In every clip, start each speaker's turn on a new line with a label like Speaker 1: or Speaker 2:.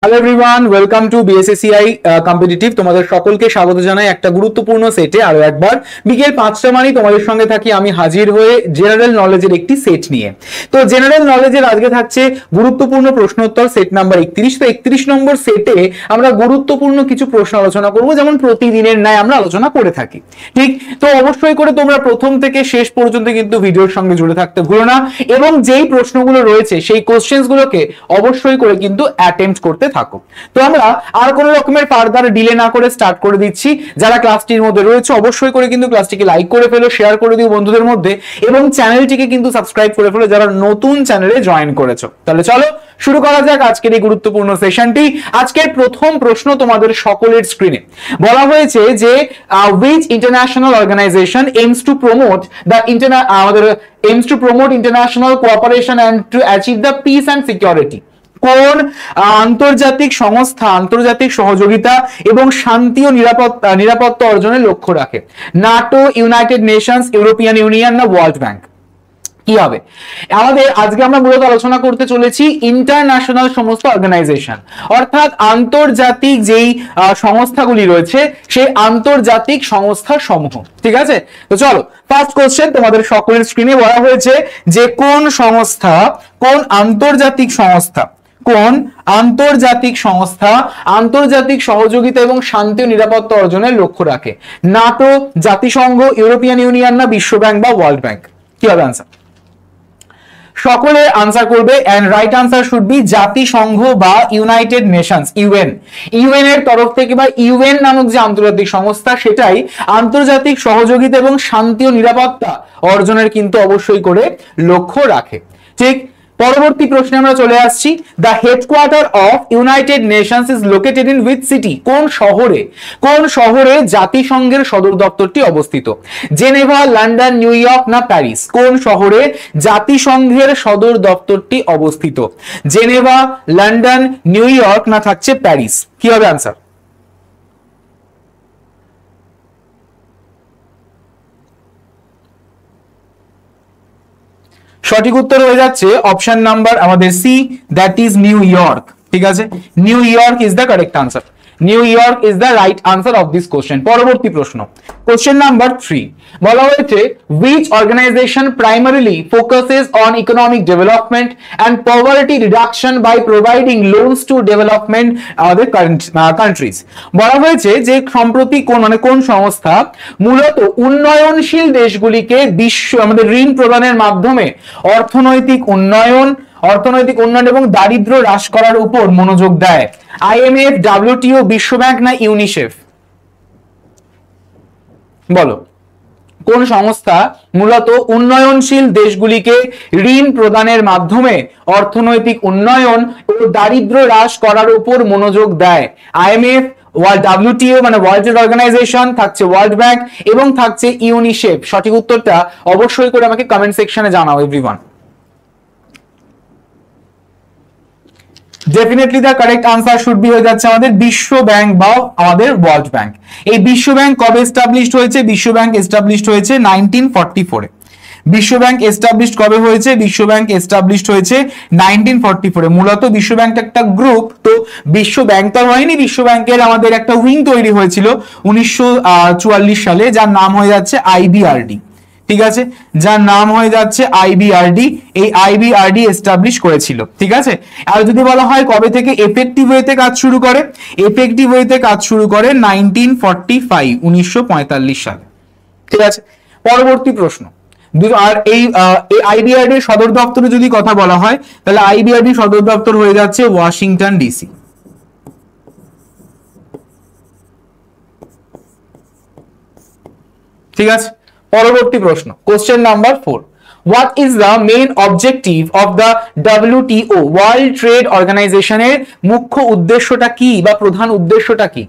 Speaker 1: Hello everyone, welcome to BSSCI competitive. তোমাদের সকলকে স্বাগত জানাই একটা গুরুত্বপূর্ণ সেটে আরো একবার। বিকেল 5টা মানে তোমাদের সঙ্গে থাকি আমি হাজির হয়ে জেনারেল নলেজের একটি সেট নিয়ে। তো জেনারেল নলেজের আজকে থাকছে গুরুত্বপূর্ণ প্রশ্নোত্তর সেট নাম্বার 31। তো 31 নম্বর সেটে আমরা গুরুত্বপূর্ণ কিছু প্রশ্ন আলোচনা করব, যেমন প্রতিদিনের ন্যায় আমরা আলোচনা করে থাকি। ঠিক তো অবশ্যই করে তোমরা প্রথম থেকে শেষ পর্যন্ত কিন্তু ভিডিওর সঙ্গে জুড়ে থাকতে ভুলো না, এবং যেই প্রশ্নগুলো রয়েছে সেই কোশ্চেন্স গুলোকে অবশ্যই করে কিন্তু অ্যাটেম্পট করতে থাকো। তো আমরা আর কোনো রকমের ফার্দার ডিলে না করে স্টার্ট করে দিচ্ছি। যারা ক্লাসটির মধ্যে রয়েছে অবশ্যই করে কিন্তু ক্লাসটিকে লাইক করে ফেলো, শেয়ার করে দিও বন্ধুদের মধ্যে, এবং চ্যানেলটিকে কিন্তু সাবস্ক্রাইব করে ফেলো যারা নতুন চ্যানেলে জয়েন করেছো। তাহলে চলো শুরু করা যাক আজকের এই গুরুত্বপূর্ণ সেশনটি। আজকের প্রথম প্রশ্ন তোমাদের সকলের স্ক্রিনে বলা হয়েছে যে which international organization aims to promote international cooperation and to achieve the peace and security? কোন আন্তর্জাতিক সংস্থা আন্তর্জাতিক সহযোগিতা এবং শান্তি ও নিরাপত্তা অর্জনের লক্ষ্য রাখে? NATO, United Nations, European Union না ওয়ার্ল্ড ব্যাংক? কি হবে আমাদের? আজকে আমরা মূলত আলোচনা করতে চলেছি ইন্টারন্যাশনাল সমস্ত অর্গানাইজেশন, অর্থাৎ আন্তর্জাতিক যেই সংস্থাগুলি রয়েছে সেই আন্তর্জাতিক সংস্থা সমূহ। ঠিক আছে, তো চলো ফার্স্ট কোশ্চেন তোমাদের সকলের স্ক্রিনে বলা হয়েছে যে কোন সংস্থা, কোন আন্তর্জাতিক সংস্থা আন্তর্জাতিক সহযোগিতা এবং শান্তি ও নিরাপত্তা অর্জনের লক্ষ্য রাখে? নাটো, জাতিসংঘ, ইউরোপিয়ান ইউনিয়ন না বিশ্ব ব্যাংক বা ওয়ার্ল্ড ব্যাংক? কি হবে আনসার? সকলে আনসার করবে, and right answer should be জাতিসংঘ বা ইউনাইটেড নেশনস, ইউএন এর তরফ থেকে, বা ইউএন নামক যে আন্তর্জাতিক সংস্থা সেটাই আন্তর্জাতিক সহযোগিতা এবং শান্তি ও নিরাপত্তা অর্জনের কিন্তু অবশ্যই করে লক্ষ্য রাখে। ঠিক, পরবর্তী প্রশ্নে আমরা চলে আসছি। The headquarter of United Nations is located in which city? কোন শহরে জাতিসংঘের সদর দপ্তরটি অবস্থিত? জেনেভা, লন্ডন, নিউ ইয়র্ক না প্যারিস? কোন শহরে জাতিসংঘের সদর দপ্তরটি অবস্থিত? জেনেভা, লন্ডন, নিউ ইয়র্ক না থাকছে প্যারিস? কি হবে আনসার? সঠিক উত্তর হয়ে যাচ্ছে অপশন নাম্বার আমাদের C, that is New York. ঠিক আছে, New York is the correct answer. New York is the right answer of this question. পরবর্তী প্রশ্ন, কোশ্চেন নাম্বার 3 বলা হয়েছে which organization primarily focuses on economic development and poverty reduction by providing loans to development আমাদের countries? বলা হয়েছে যে সম্প্রতি কোন সংস্থা মূলত উন্নয়নশীল দেশগুলিকে আমাদের ঋণ প্রদানের মাধ্যমে অর্থনৈতিক উন্নয়ন এবং দারিদ্র্য হ্রাস করার উপর মনোযোগ দেয়? আইএমএফ, ডাব্লিউটিও, বিশ্ব ব্যাংক না ইউনিসেফ? বলো, কোন সংস্থা মূলত উন্নয়নশীল দেশগুলিকে ঋণ প্রদানের মাধ্যমে অর্থনৈতিক উন্নয়ন ও দারিদ্র্য হ্রাস করার উপর মনোযোগ দেয়? আইএমএফ, ডাব্লিউটিও মানে ওয়ার্ল্ড ট্রেড অর্গানাইজেশন, থাকছে ওয়ার্ল্ড ব্যাংক এবং থাকছে ইউনিসেফ? সঠিক উত্তরটা অবশ্যই করে আমাকে কমেন্ট সেকশনে জানাও everyone. Definitely the correct answer should B হয়ে যাচ্ছে আমাদের বিশ্ব ব্যাংক বা আমাদের ওয়ার্ল্ড ব্যাংক। এই বিশ্ব ব্যাংক কবে এস্টাবলিশড হয়েছে? বিশ্ব ব্যাংক এস্টাবলিশড হয়েছে 1944 এ। বিশ্ব ব্যাংক এস্টাবলিশড কবে হয়েছে? বিশ্ব ব্যাংক এস্টাবলিশড হয়েছে 1944 এ। মূলত বিশ্ব ব্যাংক একটা গ্রুপ, তো বিশ্ব ব্যাংক তো হয়নি, বিশ্ব ব্যাংকের আমাদের একটা উইং তৈরি হয়েছিল 1944 সালে, যার নাম হয়ে যাচ্ছে আইবিআরডি। ঠিক আছে, যার নাম হয়ে যাচ্ছে আইবিআরডি। এই আইবিআরডি এস্টাবলিশ করেছিল। ঠিক আছে, আর যদি বলা হয় কবে থেকে এফেক্টিভ ওয়েতে কাজ শুরু করে? এফেক্টিভ ওয়েতে কাজ শুরু করে 1945 সালে। ঠিক আছে, পরবর্তী প্রশ্ন। আর এই আইবিআরডি সদর দপ্তরে যদি কথা বলা হয় তাহলে আইবিআরডি সদর দপ্তর হয়ে যাচ্ছে ওয়াশিংটন ডিসি। ঠিক আছে, পরবর্তী প্রশ্ন, question number 4 what is the main objective of the WTO world trade অর্গানাইজেশনের মুখ্য উদ্দেশ্যটা কি বা প্রধান উদ্দেশ্যটা কি?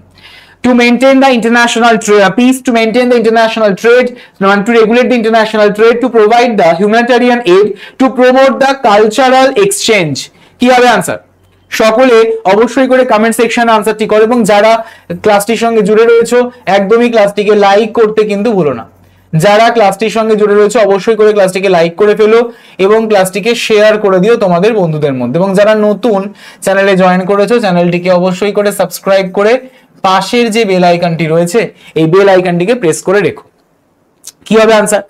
Speaker 1: To maintain the international peace, to maintain the international trade, to regulate the international trade, to provide the humanitarian aid, to promote the cultural exchange? কি হবে আনসার? সকলে অবশ্যই করে কমেন্ট সেকশনে আনসারটি করো, এবং যারা ক্লাসটির সঙ্গে জুড়ে রয়েছে একদমই ক্লাসটিকে লাইক করতে কিন্তু ভুলো না। যারা ক্লাসটির সঙ্গে জুড়ে রয়েছে অবশ্যই করে ক্লাসটিকে লাইক করে ফেলো এবং ক্লাসটিকে শেয়ার করে দিও তোমাদের বন্ধুদের মধ্যে, এবং যারা নতুন চ্যানেলে জয়েন করেছো চ্যানেলটিকে অবশ্যই করে সাবস্ক্রাইব করে পাশের যে বেল আইকনটি রয়েছে এই বেল আইকনটিকে প্রেস করে রেখো। কি হবে আনসার?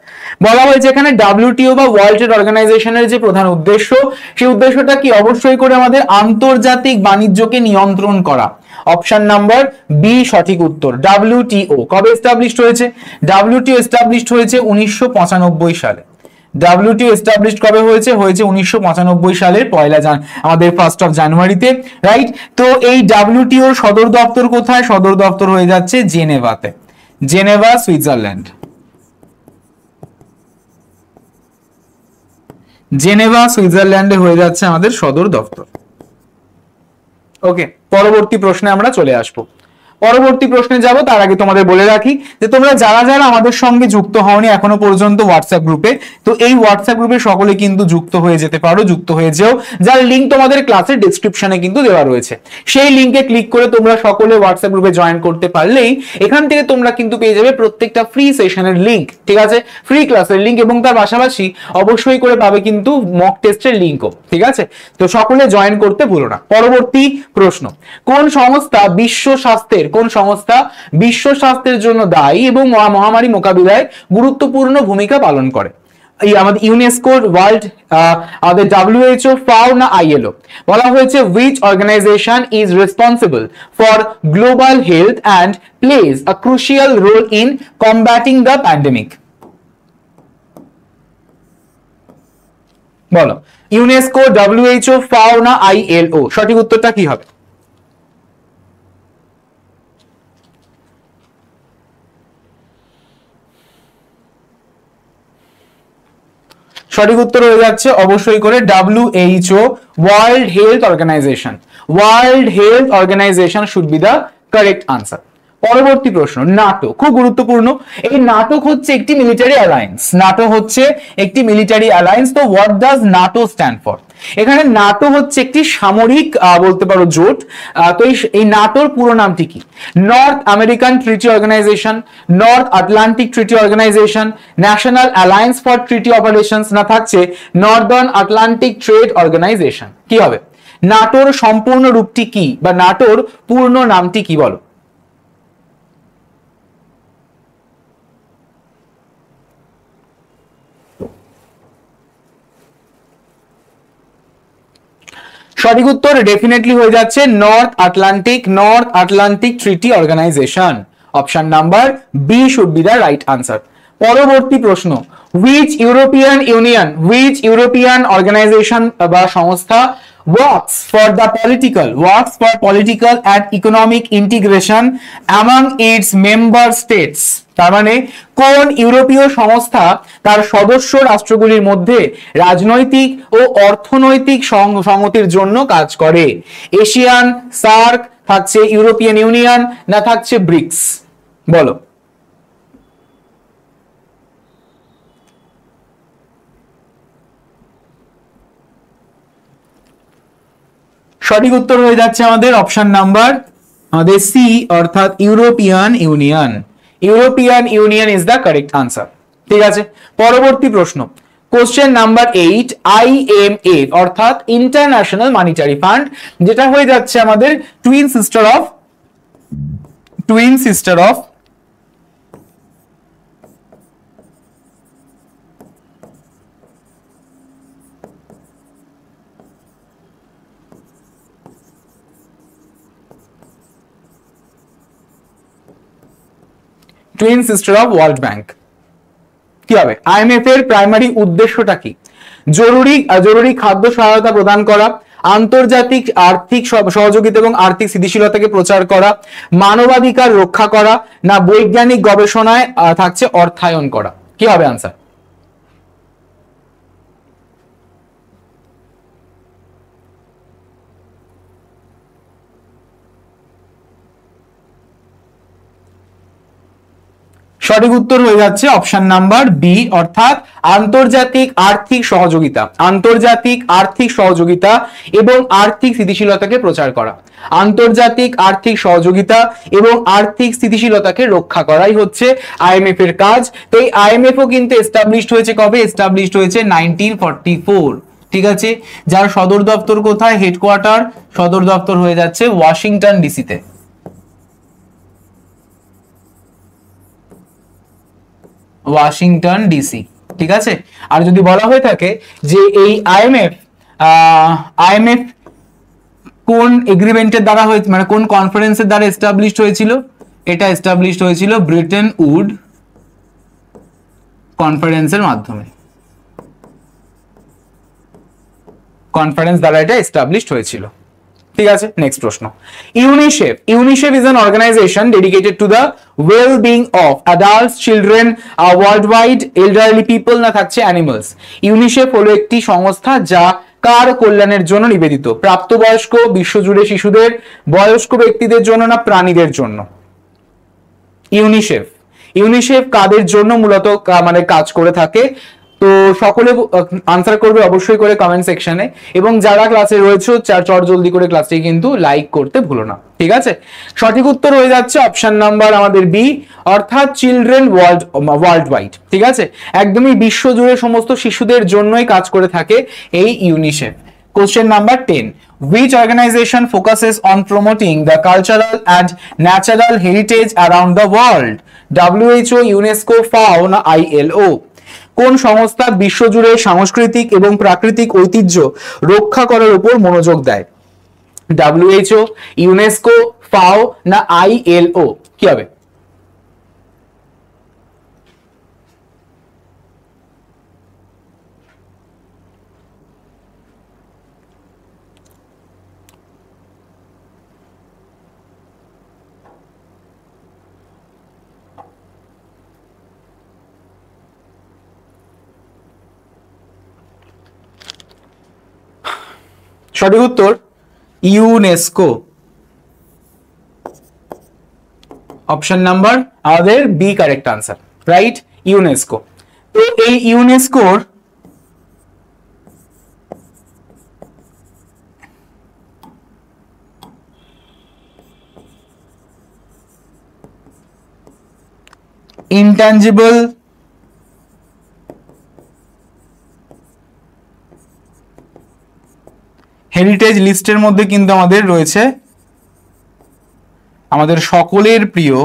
Speaker 1: বলা হয়েছে এখানে WTO বা ওয়ার্ল্ড ট্রেড অর্গানাইজেশনের যে প্রধান উদ্দেশ্য, সেই উদ্দেশ্যটা কি? অবশ্যই করে আমাদের আন্তর্জাতিক বাণিজ্যকে নিয়ন্ত্রণ করা। অপশন নাম্বার বি সঠিক উত্তর। WTO কবে এস্টাবলিশড হয়েছে? WTO এস্টাবলিশড হয়েছে 1995 সালে। WTO এস্টাবলিশড কবে হয়েছে? 1995 সালের আমাদের 1 জানুয়ারিতে, রাইট? তো এই WTO সদর দপ্তর কোথায়? সদর দপ্তর হয়ে যাচ্ছে জেনেভাতে, জেনেভা সুইজারল্যান্ড। জেনেভা সুইজারল্যান্ডে হয়ে যাচ্ছে আমাদের সদর দপ্তর। ওকে, পরবর্তী প্রশ্নে আমরা চলে আসবো। পরবর্তী প্রশ্নে যাব তার আগে তোমাদের বলে রাখি যে তোমরা যারা যারা আমাদের সঙ্গে যুক্ত হওনি এখনো পর্যন্ত হোয়াটসঅ্যাপ গ্রুপে, তো এই হোয়াটসঅ্যাপ গ্রুপে সকলে কিন্তু যুক্ত হয়ে যেতে পারো, যুক্ত হয়ে যেও, যার লিঙ্ক তোমাদের ক্লাসের ডেসক্রিপশনে কিন্তু দেওয়া রয়েছে। সেই লিঙ্কে ক্লিক করে তোমরা সকলে হোয়াটসঅ্যাপ গ্রুপে জয়েন করতে পারলেই এখান থেকে তোমরা কিন্তু পেয়ে যাবে প্রত্যেকটা ফ্রি সেশনের লিঙ্ক, ঠিক আছে, ফ্রি ক্লাসের লিঙ্ক, এবং তার পাশাপাশি অবশ্যই করে পাবে কিন্তু মক টেস্টের লিঙ্কও, ঠিক আছে? তো সকলে জয়েন করতে ভুলো না। পরবর্তী প্রশ্ন, কোন সংস্থা বিশ্ব স্বাস্থ্যের জন্য দায়ী এবং মহামারী মোকাবিলায় গুরুত্বপূর্ণ ভূমিকা পালন করে? এই আমাদের ইউনেস্কো, ওয়ার্ল্ড, আমাদের WHO, ফাও না ILO? বলা হয়েছে which organization is responsible for global health and plays a crucial role in combating the pandemic? বলো, ইউনেস্কো, WHO, ফাও না ILO? সঠিক উত্তরটা কি হবে? সঠিক উত্তর হয়ে যাচ্ছে অবশ্যই করে WHO, World Health Organization. World Health Organization should be the correct answer. পরবর্তী প্রশ্ন, নাটো, খুব গুরুত্বপূর্ণ। এই নাটো হচ্ছে একটি মিলিটারি অ্যালায়েন্স। নাটো হচ্ছে একটি মিলিটারি অ্যালায়েন্স। তো what does NATO stand for? এখানে নাটো হচ্ছে একটি সামরিক বলতে পারো জোট। তো এই নাটোর পুরো নামটি কি? North American Treaty Organization, North Atlantic Treaty Organization, National Alliance for Treaty Operations, না থাকছে নর্দার্ন আটলান্টিক ট্রেড অর্গানাইজেশন? কি হবে? নাটোর সম্পূর্ণ রূপটি কি বা নাটোর পূর্ণ নামটি কি বলো? সঠিক উত্তর ডেফিনেটলি হয়ে যাচ্ছে North Atlantic Treaty Organization. Option number B should be the right answer. পরবর্তী প্রশ্ন, which European organization বা সংস্থা works for political and economic integration among its member states? তার মানে কোন ইউরোপীয় সংস্থা তার সদস্য রাষ্ট্রগুলির মধ্যে রাজনৈতিক ও অর্থনৈতিক সংহতির জন্য কাজ করে? এশিয়ান, সার্ক, থাকছে ইউরোপিয়ান ইউনিয়ন, না থাকছে ব্রিক্স? বলো। সঠিক উত্তর হয়ে যাচ্ছে আমাদের অপশন নাম্বার সি, অর্থাৎ European union. European union is the correct answer. ঠিক আছে, পরবর্তী প্রশ্ন, কোশ্চেন নাম্বার 8, IMF অর্থাৎ ইন্টারন্যাশনাল মনিটারি ফান্ড, যেটা হয়ে যাচ্ছে আমাদের twin sister of world Bank. কি হবে? IMF এর প্রাইমারি উদ্দেশ্যটা কি? জরুরি খাদ্য সহায়তা প্রদান করা, আন্তর্জাতিক আর্থিক সহযোগিতা এবং আর্থিক স্থিতিশীলতাকে প্রচার করা, মানবাধিকার রক্ষা করা, না বৈজ্ঞানিক গবেষণায় থাকছে অর্থায়ন করা? কি হবে আনসার? সঠিক উত্তর হয়ে যাচ্ছে অপশন নাম্বার বি, অর্থাৎ আন্তর্জাতিক আর্থিক সহযোগিতা। আন্তর্জাতিক আর্থিক সহযোগিতা এবং আর্থিক স্থিতিশীলতাকে প্রচার করা, আন্তর্জাতিক আর্থিক সহযোগিতা এবং আর্থিক স্থিতিশীলতাকে রক্ষা করাই হচ্ছে আইএমএফ এর কাজ। তো এই আইএমএফও কিন্তু এস্টাবলিশড হয়েছে কবে? এস্টাবলিশড হয়েছে 1944। ঠিক আছে, যার সদর দপ্তর কোথায়? হেডকোয়ার্টার, সদর দপ্তর হয়ে যাচ্ছে ওয়াশিংটন ডিসিতে। Washington DC. ঠিক আছে, আর যদি বলা হয়ে থাকে যে এই আইএমএফ কোন এগ্রিমেন্টের দ্বারা হয়েছে, মানে কোন কনফারেন্সের দ্বারা এস্টাবলিশড হয়েছিল, এটা এস্টাবলিশড হয়েছিল ব্রিটেন উড কনফারেন্সের মাধ্যমে। কনফারেন্স দ্বারা এটা এস্টাবলিশড হয়েছিল। ঠিক আছে, নেক্সট প্রশ্ন। UNICEF. UNICEF is an organization dedicated to the well being of adults, children, world wide, elderly people, না থাকছে অ্যানিমালস। ইউনিসেফ হলো একটি সংস্থা যা কার কল্যাণের জন্য নিবেদিত? প্রাপ্তবয়স্ক, বিশ্বজুড়ে শিশুদের, বয়স্ক ব্যক্তিদের জন্য, না প্রাণীদের জন্য? ইউনিসেফ। ইউনিসেফ কাদের জন্য মূলত মানে কাজ করে থাকে? তো সকলে আনসার করবে অবশ্যই করে কমেন্ট সেকশনে, এবং যারা ক্লাসে রয়েছে চট জলদি করে ক্লাসটি কিন্তু লাইক করতে ভুলো না। ঠিক আছে, সঠিক উত্তর হয়ে যাচ্ছে অপশন নাম্বার আমাদের বি, অর্থাৎ চিলড্রেন ওয়ার্ল্ড ওয়াইড। ঠিক আছে, একদমই বিশ্ব জুড়ে সমস্ত শিশুদের জন্যই কাজ করে থাকে এই UNICEF. Question number 10. Which organization focuses on promoting the cultural and natural heritage around the world? WHO, UNESCO, FAO, না ILO? কোন সংস্থা বিশ্বজুড়ে সাংস্কৃতিক এবং প্রাকৃতিক ঐতিহ্য রক্ষা করার উপর মনোযোগ দেয়? WHO, ইউনেস্কো, FAO, না ILO? কি হবে? সঠিক উত্তর ইউনেস্কো। অপশন নাম্বার আমাদের B correct answer, right, UNESCO. তো এই ইউনেস্কোর ইনট্যাঞ্জিবল হেরিটেজ লিস্টের মধ্যে কিন্তু আমাদের রয়েছে আমাদের সকলের প্রিয়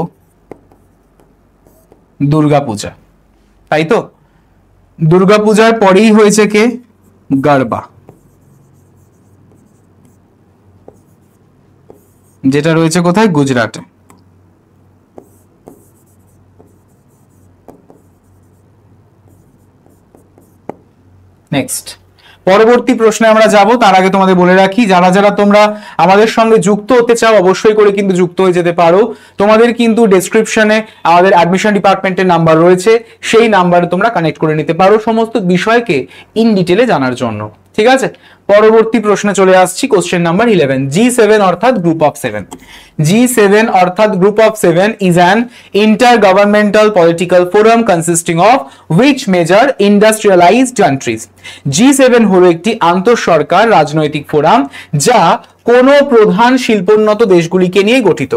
Speaker 1: দুর্গাপূজা, তাই তো? দুর্গাপূজার পরেই হয়েছে কে? গরবা, যেটা রয়েছে কোথায়? গুজরাটে। নেক্সট, পরবর্তী প্রশ্নে আমরা যাব, তার আগে তোমাদের বলে রাখি যারা যারা তোমরা আমাদের সঙ্গে যুক্ত হতে চাও অবশ্যই করে কিন্তু যুক্ত হয়ে যেতে পারো। তোমাদের কিন্তু ডেসক্রিপশনে আমাদের অ্যাডমিশন ডিপার্টমেন্টের নাম্বার রয়েছে, সেই নাম্বারে তোমরা কানেক্ট করে নিতে পারো সমস্ত বিষয়কে ইন ডিটেলে জানার জন্য। ঠিক আছে, পরবর্তী প্রশ্নে চলে আসছি। Question number 11। G7 অর্থাৎ গ্রুপ অফ 7। G7 অর্থাৎ group of 7 is an intergovernmental political forum consisting of which major industrialized countries? G7 হলো একটি আন্তঃসরকার রাজনৈতিক ফোরাম যা কোন প্রধান শিল্পোন্নত দেশগুলিকে নিয়ে গঠিত।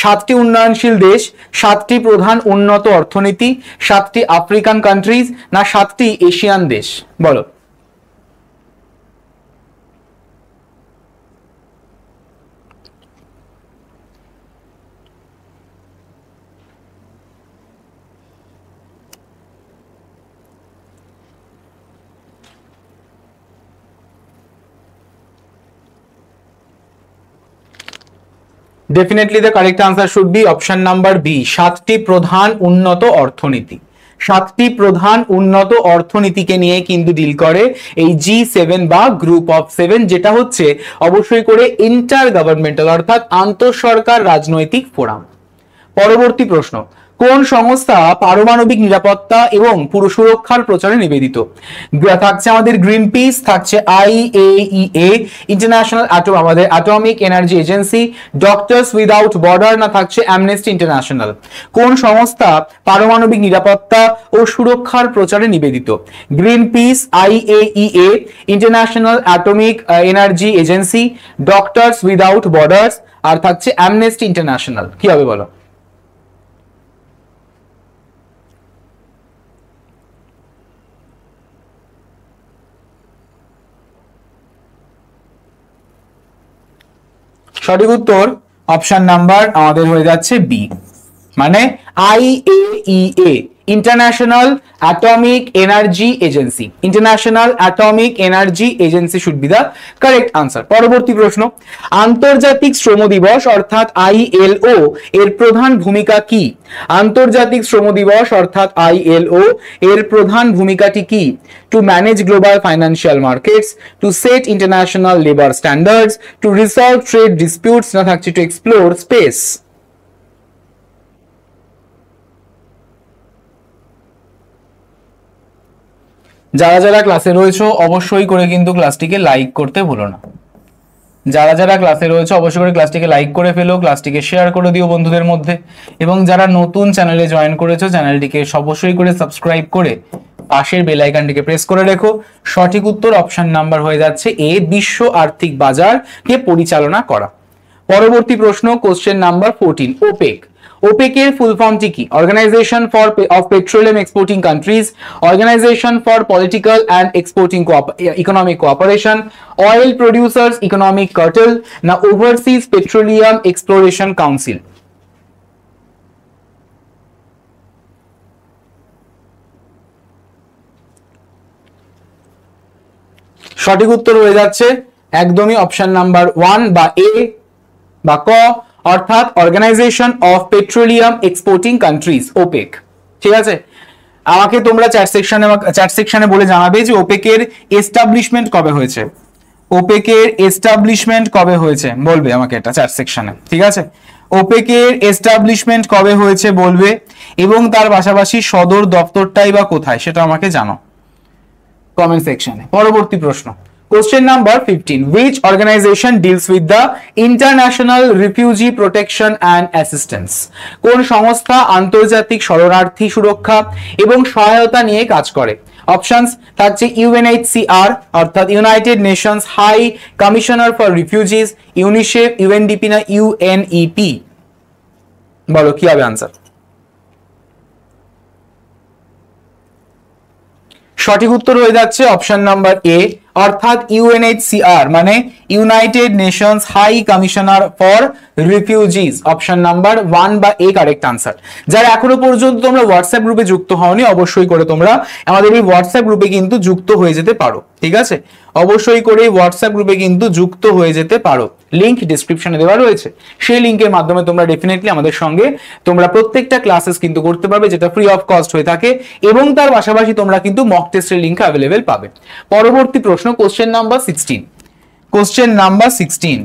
Speaker 1: 7টি উন্নয়নশীল দেশ, 7টি প্রধান উন্নত অর্থনীতি, 7টি আফ্রিকান কান্ট্রিজ, না 7টি এশিয়ান দেশ? বলো। Definitely the correct answer should be option number B, 7টি প্রধান উন্নত অর্থনীতি। 7টি প্রধান উন্নত অর্থনীতিকে নিয়ে কিন্তু ডিল করে এই G7 বা গ্রুপ অফ 7, যেটা হচ্ছে অবশ্যই করে ইন্টার গভর্নমেন্টাল অর্থাৎ আন্তঃসরকার রাজনৈতিক ফোরাম। পরবর্তী প্রশ্ন, কোন সংস্থা পারমাণবিক নিরাপত্তা এবং সুরক্ষার প্রচারে নিবেদিত? থাকছে আমাদের গ্রিন পিস, থাকছে IAEA ইন্টারন্যাশনাল আমাদের atomic Energy Agency, doctors without border, না থাকছে অ্যামনেস্টি ইন্টারন্যাশনাল? কোন সংস্থা পারমাণবিক নিরাপত্তা ও সুরক্ষার প্রচারে নিবেদিত? Greenpeace, IAEA International Atomic Energy Agency, doctors without borders, আর থাকছে অ্যামনেস্টি ইন্টারন্যাশনাল। কি হবে বলো? সঠিক উত্তর অপশন নাম্বার আমাদের হয়ে যাচ্ছে বি, মানে IAEA International Atomic Energy Agency. International Atomic Energy Agency should be the correct answer. পরবর্তী প্রশ্ন, আন্তর্জাতিক শ্রম দিবস অর্থাৎ ILO এর প্রধান ভূমিকা কি? আন্তর্জাতিক শ্রম দিবস অর্থাৎ ILO এর প্রধান ভূমিকাটি কি? To manage global financial markets, to set international labour standards, to resolve trade disputes, না থাকছে টু এক্সপ্লোর স্পেস। যারা যারা ক্লাসে রয়েছে অবশ্যই করে কিন্তু ক্লাসটিকে লাইক করতে ভুলো না। যারা যারা ক্লাসে রয়েছে অবশ্যই করে ক্লাসটিকে লাইক করে ফেলো, ক্লাসটিকে শেয়ার করে দিও বন্ধুদের মধ্যে, এবং যারা নতুন চ্যানেলে জয়েন করেছো চ্যানেলটিকে অবশ্যই করে সাবস্ক্রাইব করে পাশের বেল আইকনটিকে প্রেস করে রেখো। সঠিক উত্তর অপশন নাম্বার হয়ে যাচ্ছে এ, বিশ্ব আর্থিক বাজারকে পরিচালনা করা। পরবর্তী প্রশ্ন, কোশ্চেন নাম্বার 14, ওপেক। ওপেকের ফুল ফর্মটি কি? Organization of petroleum exporting countries, organization for political and exporting economic cooperation, oil producers economic cartel, না ওভারসিজ পেট্রোলিয়াম এক্সপ্লোরেশন কাউন্সিল? সঠিক উত্তর হয়ে যাচ্ছে একদমই অপশন নাম্বার 1 বা এ বা ক, অর্থাৎ Organization of petroleum exporting Countries, OPEC. ঠিক আছে, আমাকে তোমরা চ্যাট সেকশনে বলে জানাবে যে ওপেকের এস্টাবলিশমেন্ট কবে হয়েছে। ওপেকের এস্টাবলিশমেন্ট কবে হয়েছে বলবে আমাকে এটা চ্যাট সেকশনে। ঠিক আছে, ওপেকের এস্টাবলিশমেন্ট কবে হয়েছে বলবে, এবং তার পাশাপাশি সদর দপ্তরটাই বা কোথায় সেটা আমাকে জানো কমেন্ট সেকশনে। পরবর্তী প্রশ্ন, question number 15, which organization deals with the international refugee protection and assistance? কোন সংস্থা আন্তর্জাতিক শরণার্থী সুরক্ষা এবং সহায়তা নিয়ে কাজ করে? অপশনস থাকছে UNHCR অর্থাৎ United Nations High Commissioner for Refugees, UNICEF, UNDP, না UNEP? বলো কি হবে আনসার? সঠিক উত্তর হয়ে যাচ্ছে অপশন নাম্বার এ, অর্থাৎ UNHCR মানে United Nations High Commissioner for Refugees. Option number 1 বা এ কারেক্ট আনসার। যারা এখনো পর্যন্ত তোমরা হোয়াটসঅ্যাপ গ্রুপে যুক্ত হওনি অবশ্যই করে তোমরা আমাদের এই হোয়াটসঅ্যাপ গ্রুপে কিন্তু যুক্ত হয়ে যেতে পারো। ঠিক আছে, অবশ্যই করে হোয়াটসঅ্যাপ গ্রুপে কিন্তু যুক্ত হয়ে যেতে পারো। লিংক ডিসক্রিপশনে দেওয়া রয়েছে, সেই লিংকের মাধ্যমে তোমরা ডেফিনেটলি আমাদের সঙ্গে তোমরা প্রত্যেকটা ক্লাসেস কিন্তু করতে পারবে, যেটা ফ্রি অফ কস্ট হয়ে থাকে, এবং তার পাশাপাশি তোমরা কিন্তু মক টেস্টের লিংক অ্যাভেলেবেল পাবে। পরবর্তী প্রশ্ন, কোশ্চেন নাম্বার 16। কোশ্চেন নাম্বার 16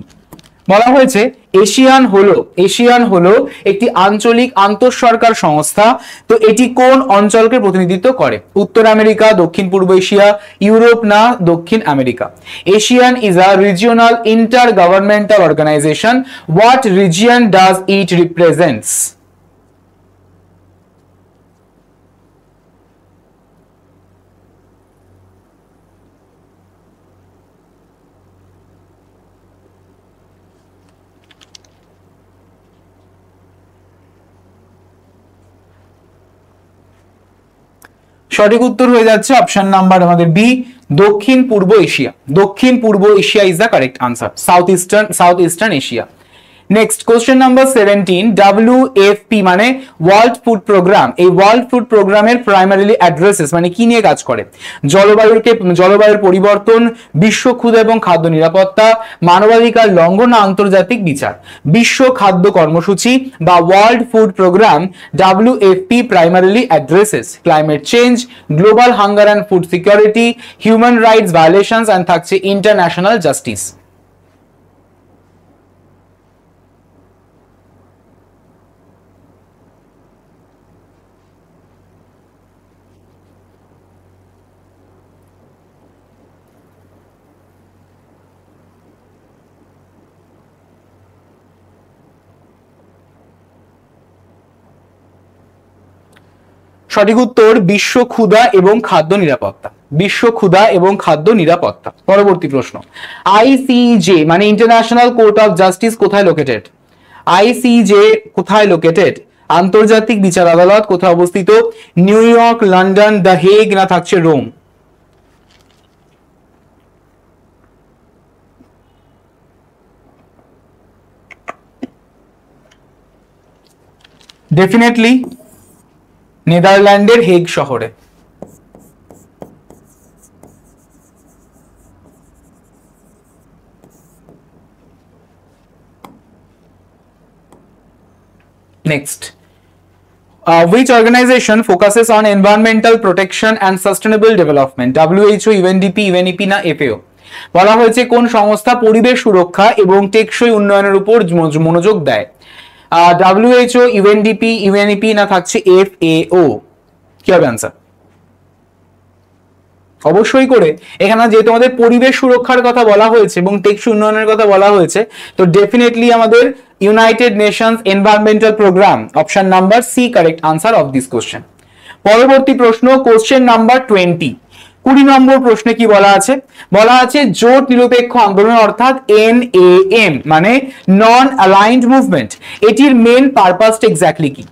Speaker 1: বলা হয়েছে এশিয়ান হলো একটি আঞ্চলিক আন্তঃসরকার সংস্থা। তো এটি কোন অঞ্চলকে প্রতিনিধিত্ব করে? উত্তর আমেরিকা, দক্ষিণ পূর্ব এশিয়া, ইউরোপ, না দক্ষিণ America? ASEAN is a regional inter governmental organization. What region does it represents? সঠিক উত্তর হয়ে যাচ্ছে অপশন নাম্বার আমাদের বি, দক্ষিণ পূর্ব এশিয়া। দক্ষিণ পূর্ব Asia is the correct answer, south eastern Asia. Next question number 17, WFP মানে ওয়ার্ল্ড ফুড প্রোগ্রাম, এই world food প্রোগ্রামের প্রাইমারিলি অ্যাড্রেসেস মানে কি নিয়ে কাজ করে? জলবায়ুর পরিবর্তন, বিশ্ব ক্ষুধা এবং খাদ্য নিরাপত্তা, মানবাধিকার লঙ্ঘন, না আন্তর্জাতিক বিচার? বিশ্ব খাদ্য কর্মসূচি বা world food programme WFP primarily addresses climate change, global hunger and food security, human rights violations, and থাকছে ইন্টারন্যাশনাল জাস্টিস। সঠিক উত্তর বিশ্ব ক্ষুধা এবং খাদ্য নিরাপত্তা। বিশ্ব ক্ষুধা এবং খাদ্য নিরাপত্তা। পরবর্তী প্রশ্ন, আইসিজে মানে ইন্টারন্যাশনাল কোর্ট অফ জাস্টিস কোথায় লোকেটেড? আইসিজে কোথায় লোকেটেড? আন্তর্জাতিক বিচার আদালত কোথায় অবস্থিত? New York, London, the Hague না থাকছে রোম? ডেফিনেটলি নেদারল্যান্ডের হেগ শহরে। Next, which organization focuses on environmental protection and sustainable development? WHO, UNDP, UNEP না FAO? বলা হয়েছে কোন সংস্থা পরিবেশ সুরক্ষা এবং টেকসই উন্নয়নের উপর মনোযোগ দেয়? WHO, UNDP, UNEP না থাকছে FAO? কি হবে আনসার? অবশ্যই করে এখানে যেহেতু আমাদের পরিবেশ সুরক্ষার কথা বলা হয়েছে এবং টেকসই উন্নয়নের কথা বলা হয়েছে, তো ডেফিনেটলি আমাদের United Nations Environmental Programme, option number C correct answer of this question. পরবর্তী প্রশ্ন, কোশ্চেন নাম্বার 20, 20 নম্বর প্রশ্নে কি বলা আছে? বলা আছে জোট নিরপেক্ষ আন্দোলন অর্থাৎ NAM মানে নন অ্যালাইন্ড মুভমেন্ট, এটির মেন পারপাসটা এক্স্যাক্টলি কি?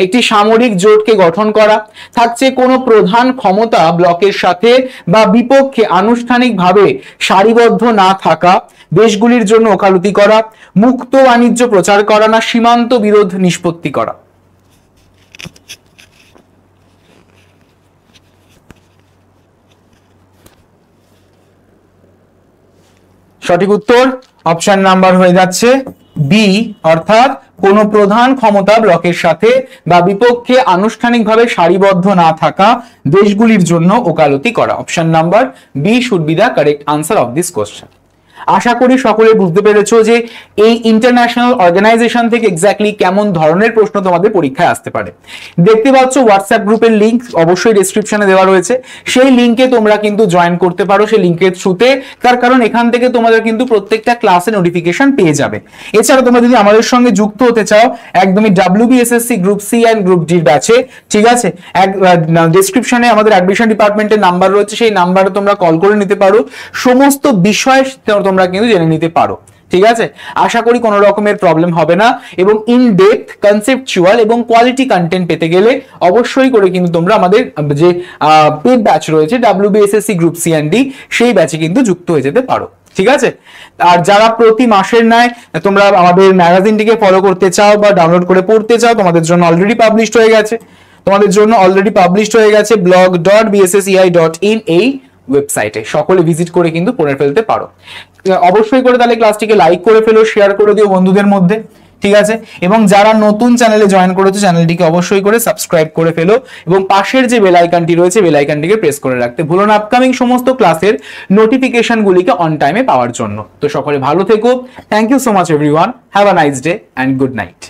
Speaker 1: একটি সামরিক জোটকে গঠন করা, থাকছে কোনো প্রধান ক্ষমতা ব্লকের সাথে বা বিপক্ষে আনুষ্ঠানিকভাবে সারিবদ্ধ না থাকা, দেশগুলির জন্য ওকালতি করা, মুক্ত বাণিজ্য প্রচার করা না সীমান্ত বিরোধ নিষ্পত্তি করা? সঠিক উত্তর অপশন নাম্বার হয়ে যাচ্ছে বি, অর্থাৎ কোন প্রধান ক্ষমতা ব্লকের সাথে বা বিপক্ষে আনুষ্ঠানিকভাবে সারিবদ্ধ না থাকা, দেশগুলির জন্য ওকালতি করা। Option number B should be the correct answer of this question. আশা করি সকলে বুঝতে পেরেছো যে এই ইন্টারন্যাশনাল অর্গানাইজেশন থেকে এক্স্যাক্টলি কেমন ধরনের প্রশ্ন তোমাদের পরীক্ষায় আসতে পারে। দেখতে পাচ্ছ হোয়াটসঅ্যাপ গ্রুপের লিংক অবশ্যই ডেসক্রিপশনে দেওয়া রয়েছে, সেই লিংকে তোমরা কিন্তু জয়েন করতে পারো সেই লিংকের থ্রুতে, তার কারণ এখান থেকে তোমাদের কিন্তু প্রত্যেকটা ক্লাসে নোটিফিকেশন পেয়ে যাবে। এছাড়া তোমরা যদি আমাদের সঙ্গে যুক্ত হতে চাও একদমই WBSSC group C and group ডির ব্যাচে, ঠিক আছে, ডেসক্রিপশনে আমাদের অ্যাডমিশন ডিপার্টমেন্টের নাম্বার রয়েছে, সেই নাম্বারে তোমরা কল করে নিতে পারো, সমস্ত বিষয় তোমরা কিন্তু জেনে নিতে পারো। ঠিক আছে, আশা করি কোনো রকমের প্রবলেম হবে না, এবং ইন ডেপথ কনসেপচুয়াল এবং কোয়ালিটি কন্টেন্ট পেতে গেলে অবশ্যই করে কিন্তু তোমরা আমাদের যে পেড ব্যাচ রয়েছে WBSSC group C and D, সেই ব্যাচে কিন্তু যুক্ত হয়ে যেতে পারো। ঠিক আছে, আর যারা প্রতি মাসের ন্যায় তোমরা আমাদের ম্যাগাজিনটিকে ফলো করতে চাও বা ডাউনলোড করে পড়তে চাও, তোমাদের জন্য অলরেডি পাবলিশড হয়ে গেছে blog.bssei.in এই ওয়েবসাইটে, সকলে ভিজিট করে কিন্তু পড়ে ফেলতে পারো। অবশ্যই করে তাহলে ক্লাসটিকে লাইক করে ফেলো, শেয়ার করে দিও বন্ধুদের মধ্যে, ঠিক আছে, এবং যারা নতুন চ্যানেলে জয়েন করেছো চ্যানেলটিকে অবশ্যই করে সাবস্ক্রাইব করে ফেলো, এবং পাশের যে বেল আইকনটি রয়েছে বেল আইকনটিকে প্রেস করে রাখতে ভুলো না আপকামিং সমস্ত ক্লাসের নোটিফিকেশনগুলিকে অন টাইমে পাওয়ার জন্য। তো সকলে ভালো থেকো, thank you so much everyone, have a nice day and good night.